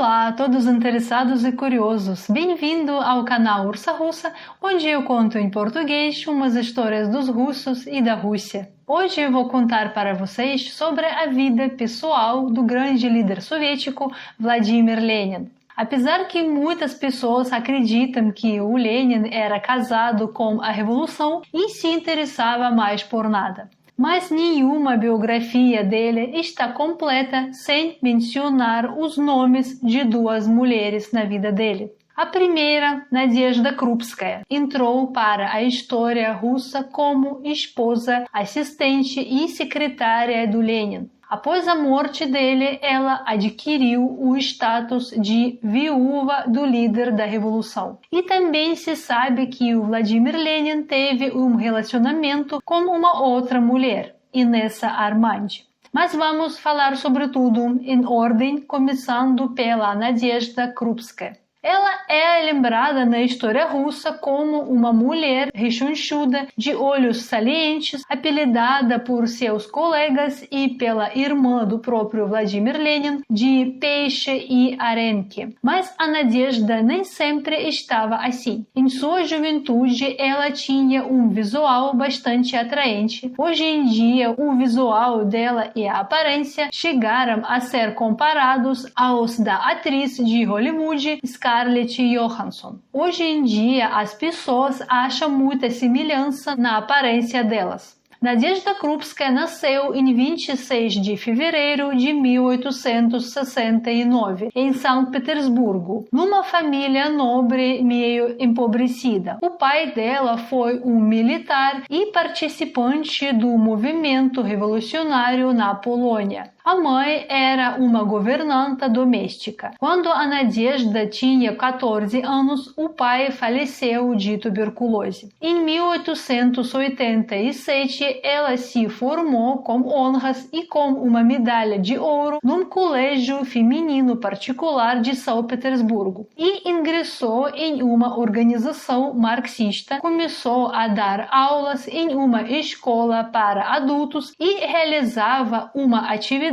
Olá a todos interessados e curiosos, bem-vindo ao canal Ursa Russa, onde eu conto em português umas histórias dos russos e da Rússia. Hoje eu vou contar para vocês sobre a vida pessoal do grande líder soviético Vladimir Lenin. Apesar que muitas pessoas acreditam que o Lenin era casado com a Revolução e se interessava mais por nada. Mas nenhuma biografia dele está completa sem mencionar os nomes de duas mulheres na vida dele. A primeira, Nadezhda Krupskaya, entrou para a história russa como esposa, assistente e secretária do Lenin. Após a morte dele, ela adquiriu o status de viúva do líder da Revolução. E também se sabe que o Vladimir Lenin teve um relacionamento com uma outra mulher, Inessa Armandi. Mas vamos falar sobre tudo em ordem, começando pela Nadezhda Krupskaya. Ela é lembrada na história russa como uma mulher rechonchuda, de olhos salientes, apelidada por seus colegas e pela irmã do próprio Vladimir Lenin de Peixe e Arenque. Mas a Nadezhda nem sempre estava assim. Em sua juventude, ela tinha um visual bastante atraente. Hoje em dia, o visual dela e a aparência chegaram a ser comparados aos da atriz de Hollywood, Scarlett Johansson. Hoje em dia, as pessoas acham muita semelhança na aparência delas. Nadezhda Krupskaya nasceu em 26 de fevereiro de 1869, em São Petersburgo, numa família nobre meio empobrecida. O pai dela foi um militar e participante do movimento revolucionário na Polônia. A mãe era uma governanta doméstica. Quando a Nadezhda tinha 14 anos, o pai faleceu de tuberculose. Em 1887, ela se formou com honras e com uma medalha de ouro num colégio feminino particular de São Petersburgo e ingressou em uma organização marxista, começou a dar aulas em uma escola para adultos e realizava uma atividade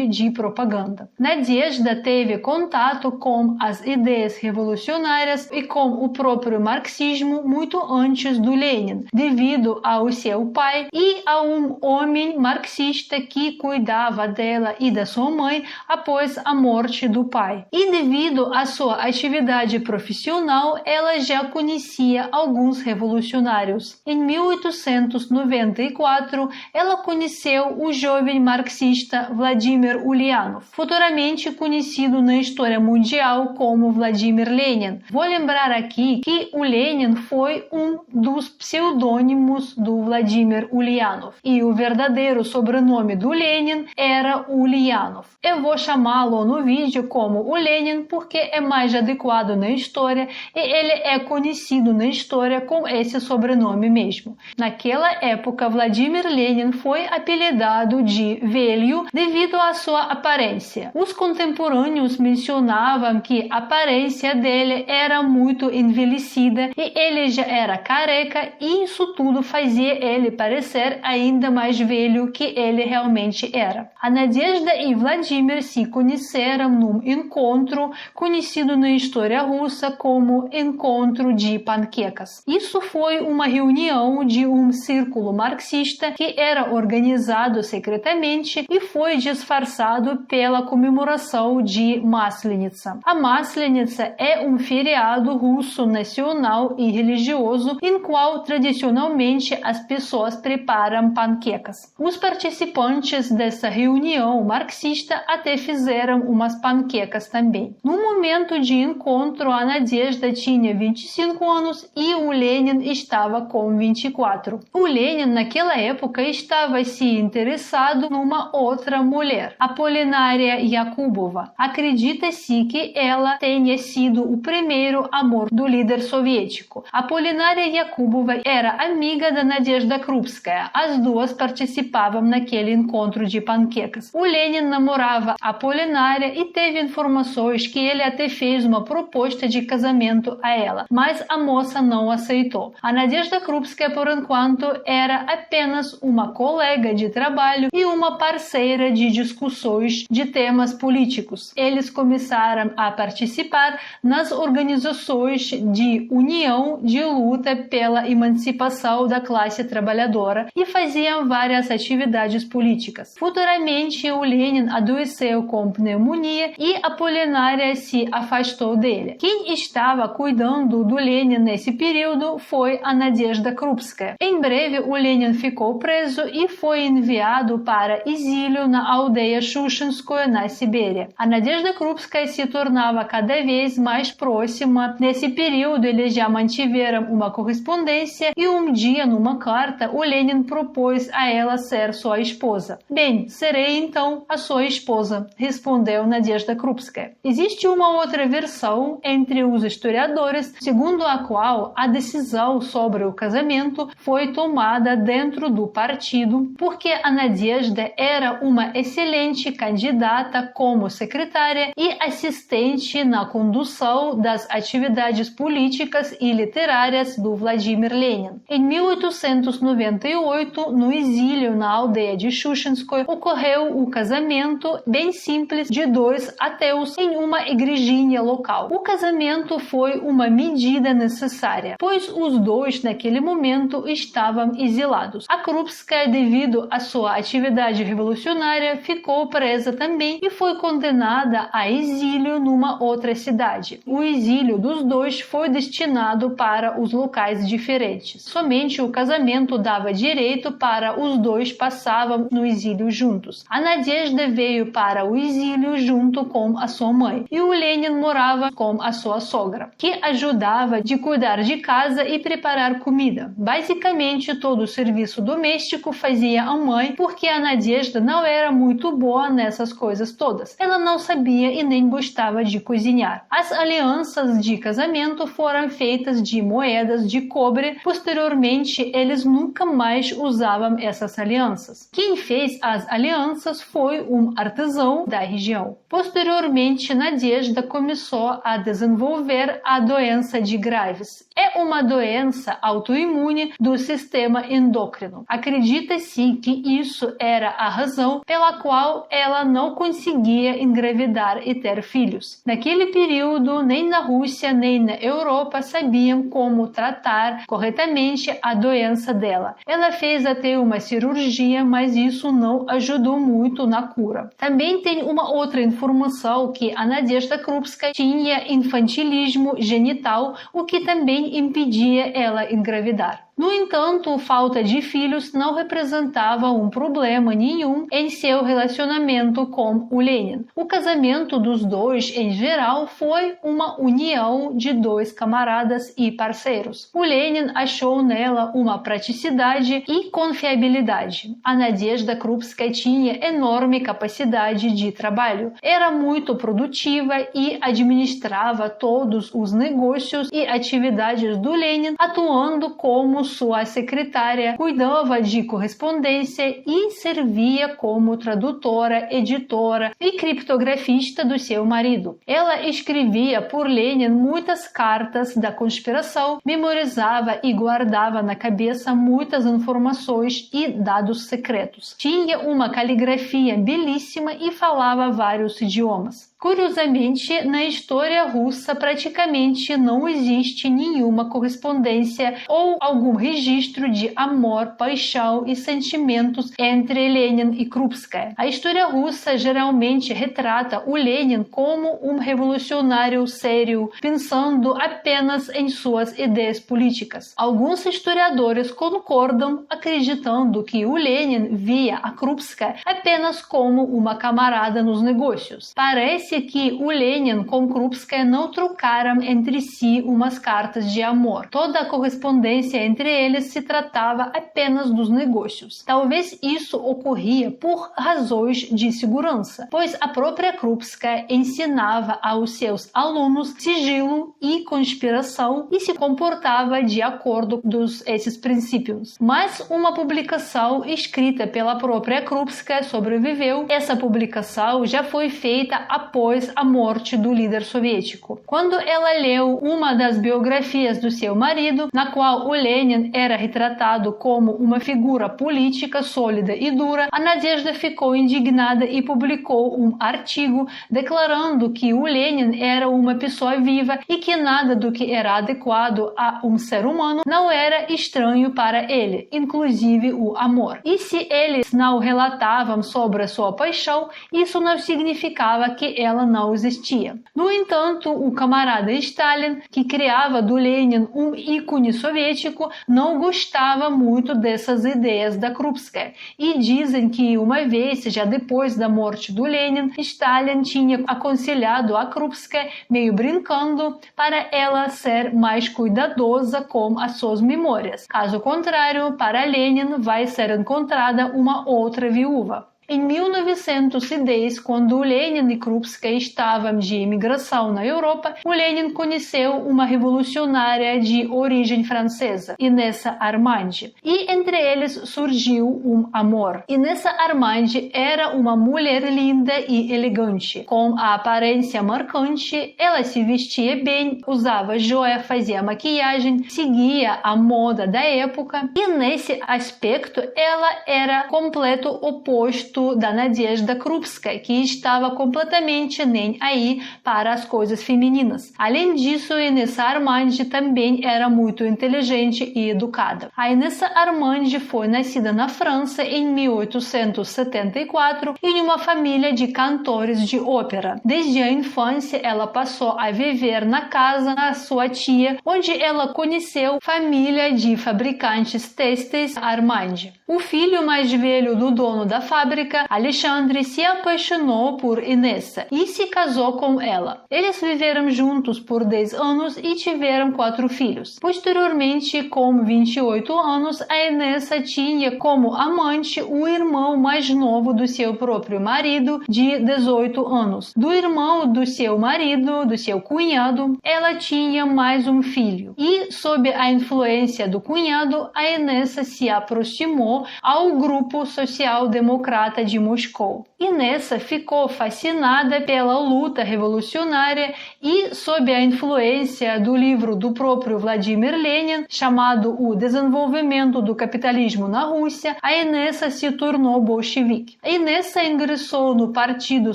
de propaganda. Nadezhda teve contato com as ideias revolucionárias e com o próprio marxismo muito antes do Lenin, devido ao seu pai e a um homem marxista que cuidava dela e da sua mãe após a morte do pai. E devido à sua atividade profissional, ela já conhecia alguns revolucionários. Em 1894, ela conheceu o jovem marxista Vladimir Ulyanov, futuramente conhecido na história mundial como Vladimir Lenin. Vou lembrar aqui que o Lenin foi um dos pseudônimos do Vladimir Ulyanov e o verdadeiro sobrenome do Lenin era Ulyanov. Eu vou chamá-lo no vídeo como o Lenin porque é mais adequado na história e ele é conhecido na história com esse sobrenome mesmo. Naquela época, Vladimir Lenin foi apelidado de Velho devido à sua aparência. Os contemporâneos mencionavam que a aparência dele era muito envelhecida e ele já era careca e isso tudo fazia ele parecer ainda mais velho que ele realmente era. A Nadezhda e Vladimir se conheceram num encontro conhecido na história russa como Encontro de Panquecas. Isso foi uma reunião de um círculo marxista que era organizado secretamente e foi disfarçado pela comemoração de Maslenitsa. A Maslenitsa é um feriado russo nacional e religioso em qual tradicionalmente as pessoas preparam panquecas. Os participantes dessa reunião marxista até fizeram umas panquecas também. No momento de encontro, a Nadezhda tinha 25 anos e o Lenin estava com 24. O Lenin naquela época estava se interessado numa outra mulher, Apolinária Yakubova. Acredita-se que ela tenha sido o primeiro amor do líder soviético. Apolinária Yakubova era amiga da Nadezhda Krupskaya. As duas participavam naquele encontro de panquecas. O Lenin namorava Apolinária e teve informações que ele até fez uma proposta de casamento a ela, mas a moça não aceitou. A Nadezhda Krupskaya, por enquanto, era apenas uma colega de trabalho e uma parceira de de discussões de temas políticos. Eles começaram a participar nas organizações de união de luta pela emancipação da classe trabalhadora e faziam várias atividades políticas. Futuramente, o Lenin adoeceu com pneumonia e Apolinária se afastou dele. Quem estava cuidando do Lenin nesse período foi a Nadezhda Krupskaya. Em breve, o Lenin ficou preso e foi enviado para exílio na aldeia Shushenskoye, na Sibéria. A Nadezhda Krupskaya se tornava cada vez mais próxima. Nesse período, eles já mantiveram uma correspondência e um dia, numa carta, o Lenin propôs a ela ser sua esposa. Bem, serei então a sua esposa, respondeu Nadezhda Krupskaya. Existe uma outra versão entre os historiadores, segundo a qual a decisão sobre o casamento foi tomada dentro do partido, porque a Nadezhda era uma excelente candidata como secretária e assistente na condução das atividades políticas e literárias do Vladimir Lenin. Em 1898, no exílio na aldeia de Shushenskoye, ocorreu o casamento bem simples de dois ateus em uma igrejinha local. O casamento foi uma medida necessária, pois os dois naquele momento estavam exilados. A Krupskaya, devido à sua atividade revolucionária, ficou presa também e foi condenada a exílio numa outra cidade. O exílio dos dois foi destinado para os locais diferentes. Somente o casamento dava direito para os dois passavam no exílio juntos. A Nadezhda veio para o exílio junto com a sua mãe e o Lenin morava com a sua sogra, que ajudava de cuidar de casa e preparar comida. Basicamente, todo o serviço doméstico fazia a mãe, porque a Nadezhda não era muito boa nessas coisas todas. Ela não sabia e nem gostava de cozinhar. As alianças de casamento foram feitas de moedas de cobre. Posteriormente, eles nunca mais usavam essas alianças. Quem fez as alianças foi um artesão da região. Posteriormente, Nadezhda começou a desenvolver a doença de Graves. É uma doença autoimune do sistema endócrino. Acredita-se que isso era a razão pela qual ela não conseguia engravidar e ter filhos. Naquele período, nem na Rússia nem na Europa sabiam como tratar corretamente a doença dela. Ela fez até uma cirurgia, mas isso não ajudou muito na cura. Também tem uma outra informação que a Nadezhda Krupskaya tinha infantilismo genital, o que também impedia ela engravidar. No entanto, falta de filhos não representava um problema nenhum em seu relacionamento com o Lenin. O casamento dos dois, em geral, foi uma união de dois camaradas e parceiros. O Lenin achou nela uma praticidade e confiabilidade. A Nadezhda Krupskaya tinha enorme capacidade de trabalho, era muito produtiva e administrava todos os negócios e atividades do Lenin, atuando como sua secretária, cuidava de correspondência e servia como tradutora, editora e criptografista do seu marido. Ela escrevia por Lenin muitas cartas da conspiração, memorizava e guardava na cabeça muitas informações e dados secretos. Tinha uma caligrafia belíssima e falava vários idiomas. Curiosamente, na história russa praticamente não existe nenhuma correspondência ou algum registro de amor, paixão e sentimentos entre Lenin e Krupskaya. A história russa geralmente retrata o Lenin como um revolucionário sério, pensando apenas em suas ideias políticas. Alguns historiadores concordam, acreditando que o Lenin via a Krupskaya apenas como uma camarada nos negócios. Parece que o Lenin com Krupskaya não trocaram entre si umas cartas de amor. Toda a correspondência entre eles se tratava apenas dos negócios. Talvez isso ocorria por razões de segurança, pois a própria Krupskaya ensinava aos seus alunos sigilo e conspiração e se comportava de acordo com esses princípios. Mas uma publicação escrita pela própria Krupskaya sobreviveu. Essa publicação já foi feita após após a morte do líder soviético. Quando ela leu uma das biografias do seu marido, na qual o Lenin era retratado como uma figura política sólida e dura, a Nadezhda ficou indignada e publicou um artigo declarando que o Lenin era uma pessoa viva e que nada do que era adequado a um ser humano não era estranho para ele, inclusive o amor. E se eles não relatavam sobre a sua paixão, isso não significava que ela não existia. No entanto, o camarada Stalin, que criava do Lenin um ícone soviético, não gostava muito dessas ideias da Krupskaya, e dizem que uma vez, já depois da morte do Lenin, Stalin tinha aconselhado a Krupskaya, meio brincando, para ela ser mais cuidadosa com as suas memórias. Caso contrário, para Lenin vai ser encontrada uma outra viúva. Em 1910, quando o Lenin e Krupskaya estavam de imigração na Europa, o Lenin conheceu uma revolucionária de origem francesa, Inessa Armandi, e entre eles surgiu um amor. Inessa Armandi era uma mulher linda e elegante, com a aparência marcante. Ela se vestia bem, usava joia, fazia maquiagem, seguia a moda da época, e nesse aspecto ela era completo oposto da Nadezhda Krupskaya, que estava completamente nem aí para as coisas femininas. Além disso, Inessa Armandi também era muito inteligente e educada. A Inessa Armandi foi nascida na França em 1874 em uma família de cantores de ópera. Desde a infância, ela passou a viver na casa da sua tia, onde ela conheceu família de fabricantes têxteis Armandi. O filho mais velho do dono da fábrica, Alexandre, se apaixonou por Inessa e se casou com ela. Eles viveram juntos por 10 anos e tiveram 4 filhos. Posteriormente, com 28 anos, a Inessa tinha como amante o irmão mais novo do seu próprio marido, de 18 anos. Do irmão do seu marido, do seu cunhado, ela tinha mais um filho. E, sob a influência do cunhado, a Inessa se aproximou ao grupo social-democrata de Moscou. Inessa ficou fascinada pela luta revolucionária e, sob a influência do livro do próprio Vladimir Lenin, chamado O Desenvolvimento do Capitalismo na Rússia, a Inessa se tornou bolchevique. A Inessa ingressou no Partido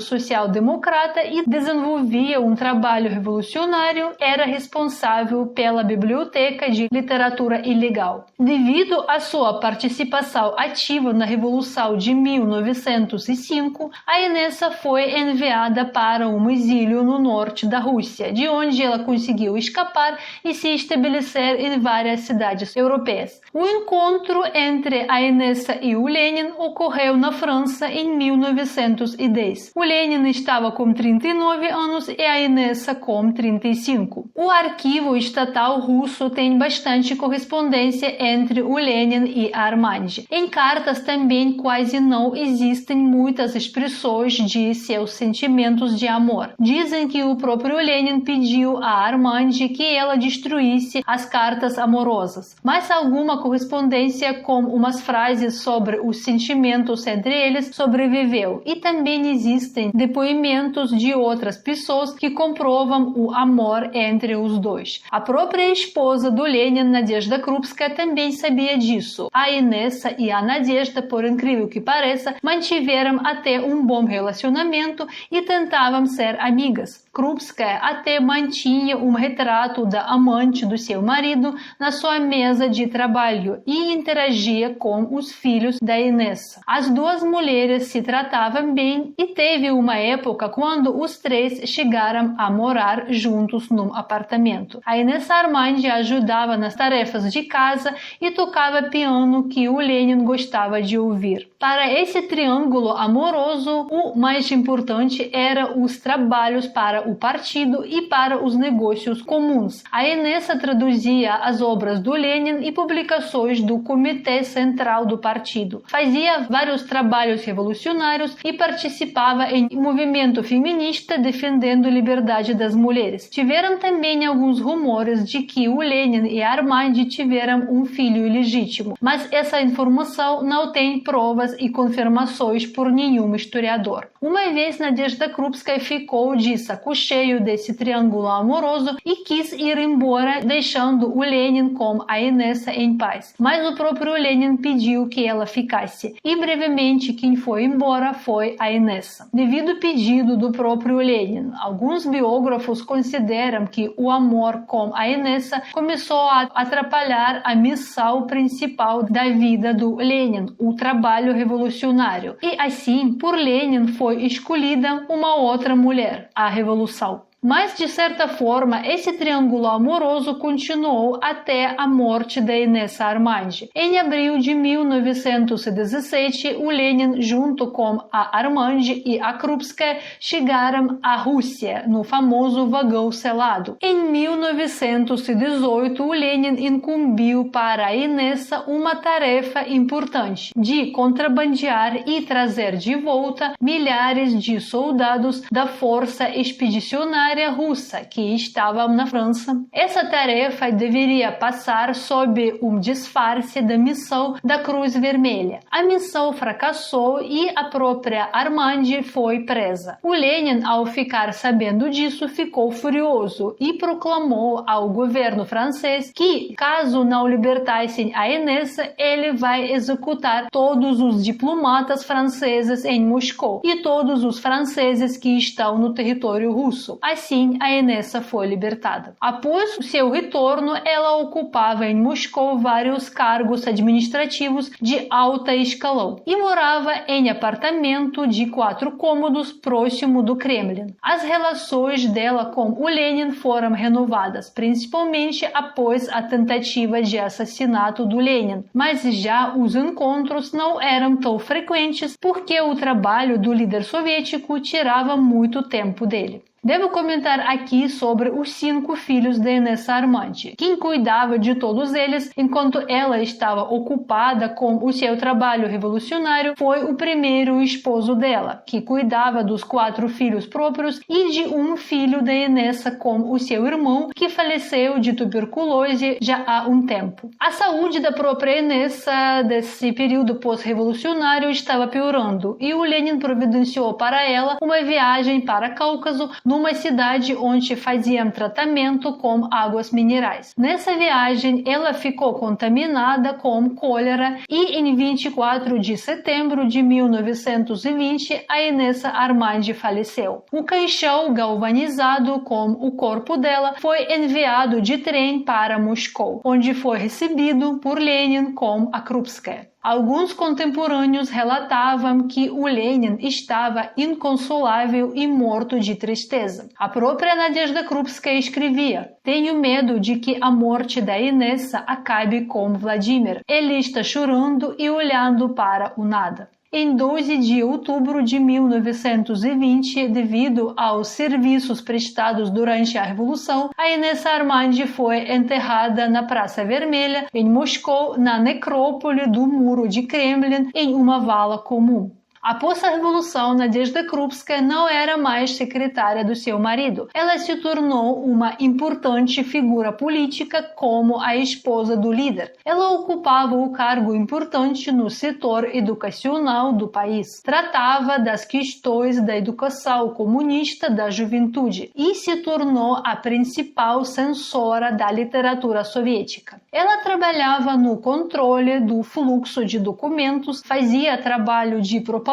Social Democrata e desenvolvia um trabalho revolucionário, era responsável pela biblioteca de literatura ilegal. Devido à sua participação ativa na Revolução de 1905, a Inessa foi enviada para um exílio no norte da Rússia, de onde ela conseguiu escapar e se estabelecer em várias cidades europeias. O encontro entre a Inessa e o Lenin ocorreu na França em 1910. O Lenin estava com 39 anos e a Inessa com 35. O arquivo estatal russo tem bastante correspondência entre o Lenin e a Armandi. Em cartas também quase não existem muitas expressões de seus sentimentos de amor. Dizem que o próprio Lenin pediu a Armandi que ela destruísse as cartas amorosas, mas alguma correspondência com umas frases sobre os sentimentos entre eles sobreviveu, e também existem depoimentos de outras pessoas que comprovam o amor entre os dois. A própria esposa do Lenin, Nadezhda Krupskaya, também sabia disso. A Inessa e a Nadezhda, por incrível que pareça, mantiveram até um bom relacionamento e tentavam ser amigas. Krupskaya até mantinha um retrato da amante do seu marido na sua mesa de trabalho e interagia com os filhos da Inessa. As duas mulheres se tratavam bem e teve uma época quando os três chegaram a morar juntos num apartamento. A Inessa Armandi ajudava nas tarefas de casa e tocava piano, que o Lenin gostava de ouvir. Para esse triângulo amoroso, o mais importante era os trabalhos para o partido e para os negócios comuns. A Inessa traduzia as obras do Lenin e publicações do Comitê Central do Partido. Fazia vários trabalhos revolucionários e participava em movimento feminista defendendo a liberdade das mulheres. Tiveram também alguns rumores de que o Lenin e a Armandi tiveram um filho ilegítimo, mas essa informação não tem provas e confirmações por nenhum um historiador. Uma vez Nadezhda Krupskaya ficou de saco cheio desse triângulo amoroso e quis ir embora, deixando o Lenin com a Inessa em paz. Mas o próprio Lenin pediu que ela ficasse, e brevemente quem foi embora foi a Inessa. Devido ao pedido do próprio Lenin, alguns biógrafos consideram que o amor com a Inessa começou a atrapalhar a missão principal da vida do Lenin, o trabalho revolucionário. E assim, por Lenin foi escolhida uma outra mulher, a revolução. Mas, de certa forma, esse triângulo amoroso continuou até a morte da Inessa Armandi. Em abril de 1917, o Lenin, junto com a Armandi e a Krupskaya, chegaram à Rússia, no famoso vagão selado. Em 1918, o Lenin incumbiu para a Inessa uma tarefa importante, de contrabandear e trazer de volta milhares de soldados da força expedicionária russa que estava na França. Essa tarefa deveria passar sob um disfarce da missão da Cruz Vermelha. A missão fracassou e a própria Armandi foi presa. O Lenin, ao ficar sabendo disso, ficou furioso e proclamou ao governo francês que, caso não libertassem a Inessa, ele vai executar todos os diplomatas franceses em Moscou e todos os franceses que estão no território russo. Assim, a Inessa foi libertada. Após seu retorno, ela ocupava em Moscou vários cargos administrativos de alto escalão e morava em apartamento de 4 cômodos próximo do Kremlin. As relações dela com o Lenin foram renovadas, principalmente após a tentativa de assassinato do Lenin, mas já os encontros não eram tão frequentes porque o trabalho do líder soviético tirava muito tempo dele. Devo comentar aqui sobre os 5 filhos de Inessa Armandi. Quem cuidava de todos eles enquanto ela estava ocupada com o seu trabalho revolucionário foi o primeiro esposo dela, que cuidava dos 4 filhos próprios e de um filho de Inessa com o seu irmão, que faleceu de tuberculose já há um tempo. A saúde da própria Inessa desse período pós-revolucionário estava piorando e o Lenin providenciou para ela uma viagem para Cáucaso, numa cidade onde faziam tratamento com águas minerais. Nessa viagem, ela ficou contaminada com cólera e em 24 de setembro de 1920, a Inessa Armandi faleceu. O caixão galvanizado com o corpo dela foi enviado de trem para Moscou, onde foi recebido por Lenin com a Krupskaya. Alguns contemporâneos relatavam que o Lenin estava inconsolável e morto de tristeza. A própria Nadezhda Krupskaya escrevia: "Tenho medo de que a morte da Inessa acabe com Vladimir. Ele está chorando e olhando para o nada." Em 12 de outubro de 1920, devido aos serviços prestados durante a Revolução, a Inessa Armandi foi enterrada na Praça Vermelha, em Moscou, na necrópole do Muro de Kremlin, em uma vala comum. Após a Revolução, Nadezhda Krupskaya não era mais secretária do seu marido. Ela se tornou uma importante figura política como a esposa do líder. Ela ocupava o cargo importante no setor educacional do país. Tratava das questões da educação comunista da juventude e se tornou a principal censora da literatura soviética. Ela trabalhava no controle do fluxo de documentos, fazia trabalho de propaganda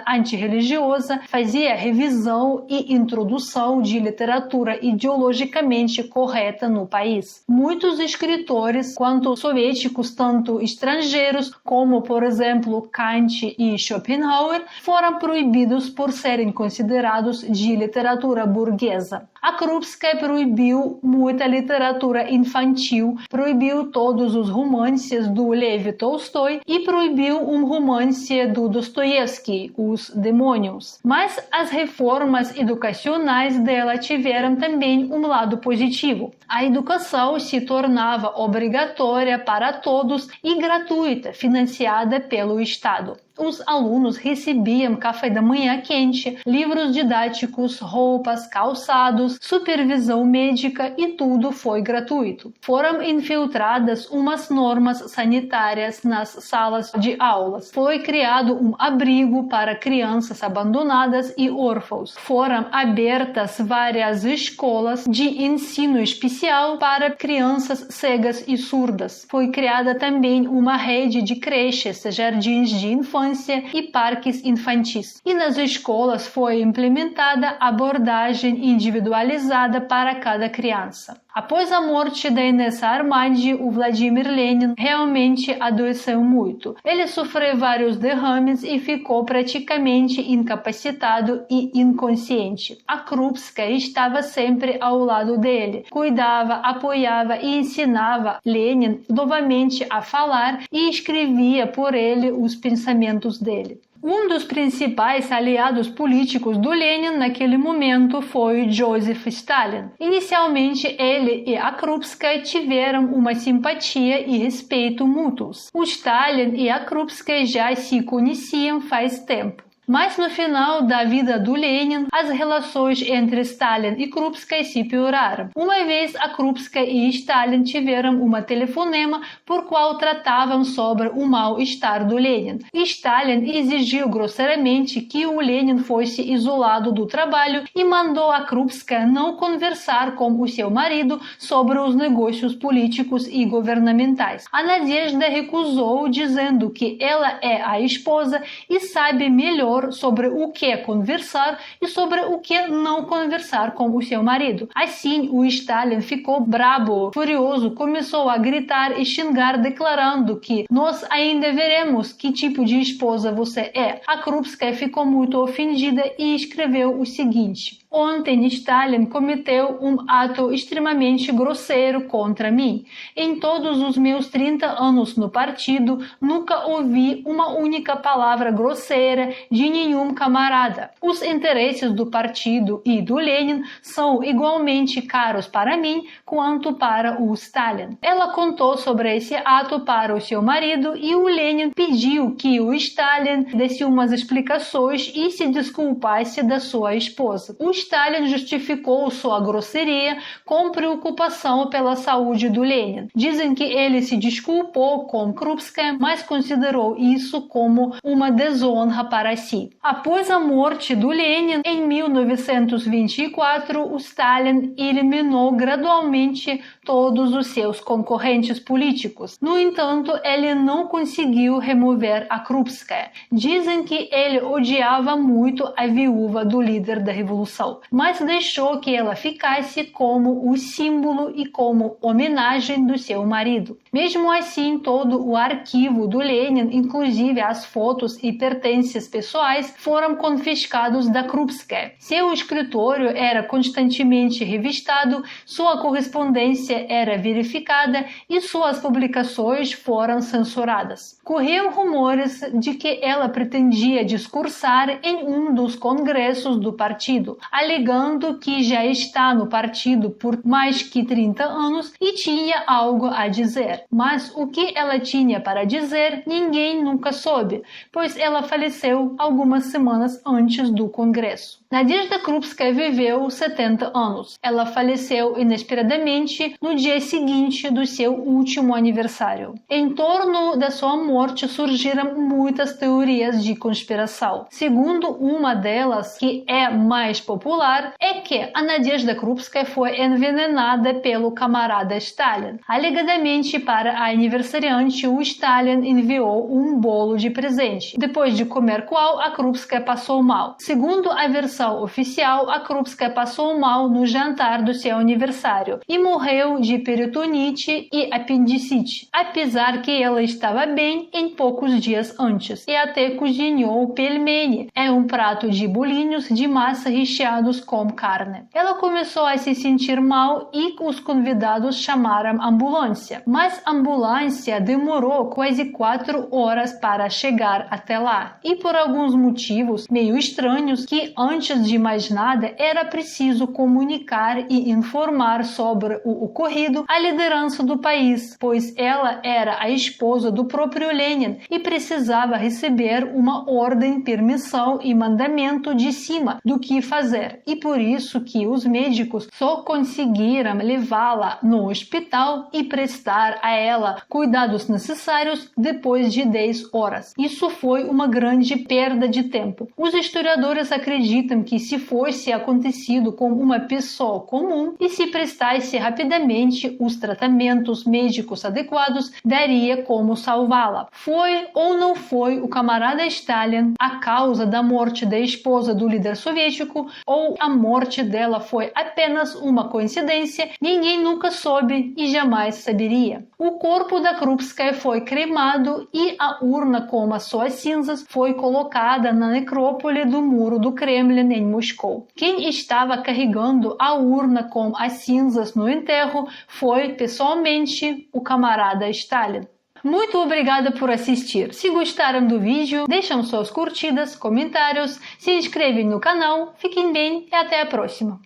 antirreligiosa, fazia revisão e introdução de literatura ideologicamente correta no país. Muitos escritores, quanto soviéticos, tanto estrangeiros, como por exemplo Kant e Schopenhauer, foram proibidos por serem considerados de literatura burguesa. A Krupskaya proibiu muita literatura infantil, proibiu todos os romances do Lev Tolstói e proibiu um romance do Dostoiévski, Os Demônios. Mas as reformas educacionais dela tiveram também um lado positivo. A educação se tornava obrigatória para todos e gratuita, financiada pelo Estado. Os alunos recebiam café da manhã quente, livros didáticos, roupas, calçados, supervisão médica e tudo foi gratuito. Foram infiltradas umas normas sanitárias nas salas de aulas. Foi criado um abrigo para crianças abandonadas e órfãos. Foram abertas várias escolas de ensino especial para crianças cegas e surdas. Foi criada também uma rede de creches, jardins de infância e parques infantis. E nas escolas foi implementada abordagem individualizada para cada criança. Após a morte da Inessa Armandi, o Vladimir Lenin realmente adoeceu muito. Ele sofreu vários derrames e ficou praticamente incapacitado e inconsciente. A Krupskaya estava sempre ao lado dele, cuidava, apoiava e ensinava Lenin novamente a falar e escrevia por ele os pensamentos dele. Um dos principais aliados políticos do Lenin naquele momento foi Joseph Stalin. Inicialmente, ele e a Krupskaya tiveram uma simpatia e respeito mútuos. O Stalin e a Krupskaya já se conheciam faz tempo. Mas no final da vida do Lenin, as relações entre Stalin e Krupskaya se pioraram. Uma vez, a Krupskaya e Stalin tiveram uma telefonema por qual tratavam sobre o mal-estar do Lenin. Stalin exigiu grosseiramente que o Lenin fosse isolado do trabalho e mandou a Krupskaya não conversar com o seu marido sobre os negócios políticos e governamentais. A Nadezhda recusou, dizendo que ela é a esposa e sabe melhor sobre o que conversar e sobre o que não conversar com o seu marido. Assim, o Stalin ficou brabo, furioso, começou a gritar e xingar, declarando que nós ainda veremos que tipo de esposa você é. A Krupskaya ficou muito ofendida e escreveu o seguinte: ontem Stalin cometeu um ato extremamente grosseiro contra mim. Em todos os meus 30 anos no partido, nunca ouvi uma única palavra grosseira de nenhum camarada. Os interesses do partido e do Lenin são igualmente caros para mim quanto para o Stalin. Ela contou sobre esse ato para o seu marido e o Lenin pediu que o Stalin desse umas explicações e se desculpasse da sua esposa. O Stalin justificou sua grosseria com preocupação pela saúde do Lenin. Dizem que ele se desculpou com Krupskaya, mas considerou isso como uma desonra para si. Após a morte do Lenin, em 1924, o Stalin eliminou gradualmente todos os seus concorrentes políticos. No entanto, ele não conseguiu remover a Krupskaya. Dizem que ele odiava muito a viúva do líder da revolução, mas deixou que ela ficasse como o símbolo e como homenagem do seu marido. Mesmo assim, todo o arquivo do Lenin, inclusive as fotos e pertences pessoais, foram confiscados da Krupskaya. Seu escritório era constantemente revistado, sua correspondência era verificada e suas publicações foram censuradas. Corriam rumores de que ela pretendia discursar em um dos congressos do partido, alegando que já está no partido por mais que 30 anos e tinha algo a dizer. Mas o que ela tinha para dizer, ninguém nunca soube, pois ela faleceu algumas semanas antes do congresso. Nadezhda Krupskaya viveu 70 anos. Ela faleceu inesperadamente no dia seguinte do seu último aniversário. Em torno da sua morte surgiram muitas teorias de conspiração. Segundo uma delas, que é mais popular, é que a Nadezhda Krupskaya foi envenenada pelo camarada Stalin. Alegadamente, para a aniversariante, o Stalin enviou um bolo de presente, depois de comer qual a Krupskaya passou mal. Segundo a versão oficial, a Krupskaya passou mal no jantar do seu aniversário e morreu de peritonite e apendicite, apesar que ela estava bem em poucos dias antes e até cozinhou pelmeni. É um prato de bolinhos de massa recheado recheados com carne. Ela começou a se sentir mal e os convidados chamaram a ambulância, mas a ambulância demorou quase 4 horas para chegar até lá, e por alguns motivos meio estranhos que, antes de mais nada, era preciso comunicar e informar sobre o ocorrido à liderança do país, pois ela era a esposa do próprio Lenin e precisava receber uma ordem, permissão e mandamento de cima do que fazer, e por isso que os médicos só conseguiram levá-la no hospital e prestar a ela cuidados necessários depois de 10 horas. Isso foi uma grande perda de tempo. Os historiadores acreditam que se fosse acontecido com uma pessoa comum e se prestasse rapidamente os tratamentos médicos adequados, daria como salvá-la. Foi ou não foi o camarada Stalin a causa da morte da esposa do líder soviético, ou a morte dela foi apenas uma coincidência? Ninguém nunca soube e jamais saberia. O corpo da Krupskaya foi cremado e a urna com as suas cinzas foi colocada na necrópole do muro do Kremlin em Moscou. Quem estava carregando a urna com as cinzas no enterro foi pessoalmente o camarada Stalin. Muito obrigada por assistir. Se gostaram do vídeo, deixem suas curtidas, comentários, se inscrevem no canal, fiquem bem e até a próxima.